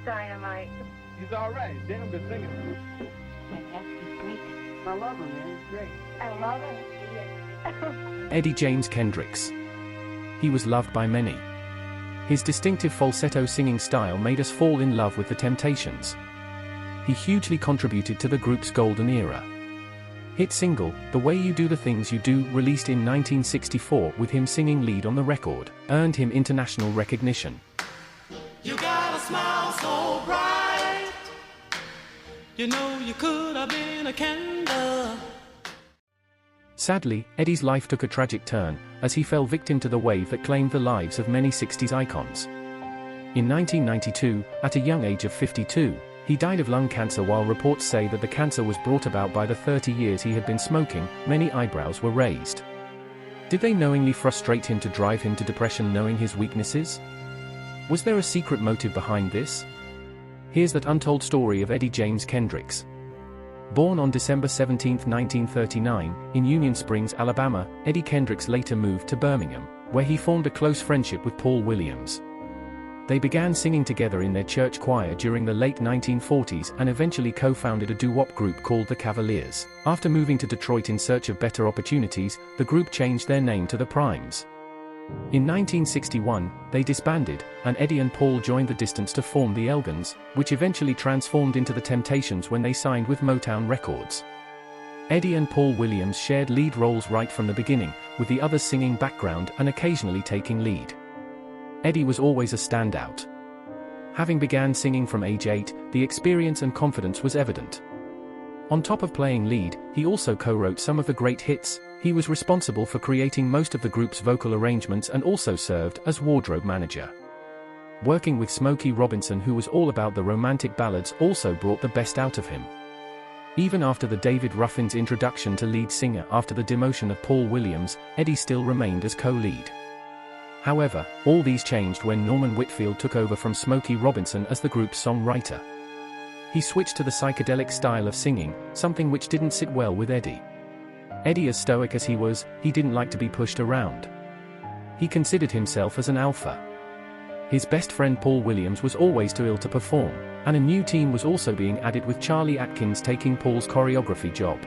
dynamite. He's all right. Damn good singing. Fantastic great. I love him, man. He's great. I love it. Eddie James Kendricks. He was loved by many. His distinctive falsetto singing style made us fall in love with the Temptations. He hugely contributed to the group's golden era. Hit single, The Way You Do the Things You Do, released in 1964 with him singing lead on the record, earned him international recognition. You got a smile so bright, you know you could have been a candle. Sadly, Eddie's life took a tragic turn, as he fell victim to the wave that claimed the lives of many 60s icons. In 1992, at a young age of 52, he died of lung cancer. While reports say that the cancer was brought about by the 30 years he had been smoking, many eyebrows were raised. Did they knowingly frustrate him to drive him to depression, knowing his weaknesses? Was there a secret motive behind this? Here's that untold story of Eddie James Kendricks. Born on December 17, 1939, in Union Springs, Alabama, Eddie Kendricks later moved to Birmingham, where he formed a close friendship with Paul Williams. They began singing together in their church choir during the late 1940s and eventually co-founded a doo-wop group called the Cavaliers. After moving to Detroit in search of better opportunities, the group changed their name to the Primes. In 1961, they disbanded, and Eddie and Paul joined the distance to form the Elgins, which eventually transformed into the Temptations when they signed with Motown Records. Eddie and Paul Williams shared lead roles right from the beginning, with the others singing background and occasionally taking lead. Eddie was always a standout. Having began singing from age 8, the experience and confidence was evident. On top of playing lead, he also co-wrote some of the great hits. He was responsible for creating most of the group's vocal arrangements and also served as wardrobe manager. Working with Smokey Robinson, who was all about the romantic ballads, also brought the best out of him. Even after the David Ruffin's introduction to lead singer after the demotion of Paul Williams, Eddie still remained as co-lead. However, all these changed when Norman Whitfield took over from Smokey Robinson as the group's songwriter. He switched to the psychedelic style of singing, something which didn't sit well with Eddie. Eddie, as stoic as he was, he didn't like to be pushed around. He considered himself as an alpha. His best friend Paul Williams was always too ill to perform, and a new team was also being added, with Charlie Atkins taking Paul's choreography job.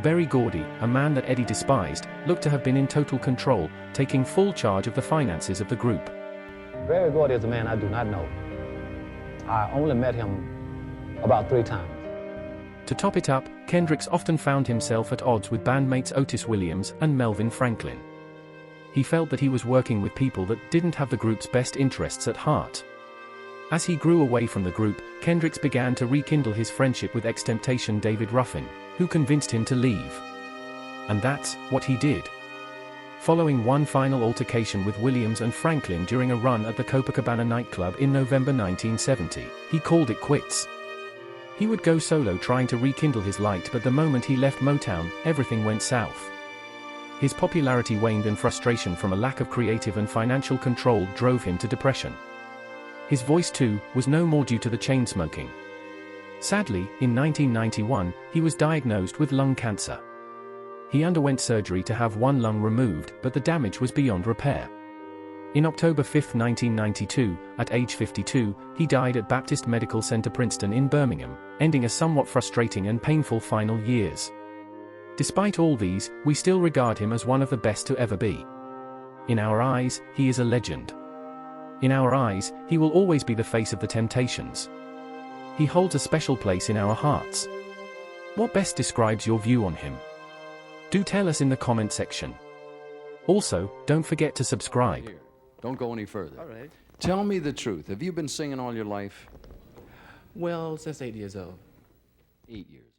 Berry Gordy, a man that Eddie despised, looked to have been in total control, taking full charge of the finances of the group. Berry Gordy is a man I do not know. I only met him about 3 times. To top it up, Kendricks often found himself at odds with bandmates Otis Williams and Melvin Franklin. He felt that he was working with people that didn't have the group's best interests at heart. As he grew away from the group, Kendricks began to rekindle his friendship with ex-Temptation David Ruffin, who convinced him to leave. And that's what he did. Following one final altercation with Williams and Franklin during a run at the Copacabana nightclub in November 1970, he called it quits. He would go solo trying to rekindle his light, but the moment he left Motown, everything went south. His popularity waned, and frustration from a lack of creative and financial control drove him to depression. His voice too was no more due to the chain smoking. Sadly, in 1991, he was diagnosed with lung cancer. He underwent surgery to have one lung removed, but the damage was beyond repair. In October 5, 1992, at age 52, he died at Baptist Medical Center Princeton in Birmingham, ending a somewhat frustrating and painful final years. Despite all these, we still regard him as one of the best to ever be. In our eyes, he is a legend. In our eyes, he will always be the face of the Temptations. He holds a special place in our hearts. What best describes your view on him? Do tell us in the comment section. Also, don't forget to subscribe. Here, don't go any further. All right. Tell me the truth. Have you been singing all your life? Well, since 8 years old. 8 years.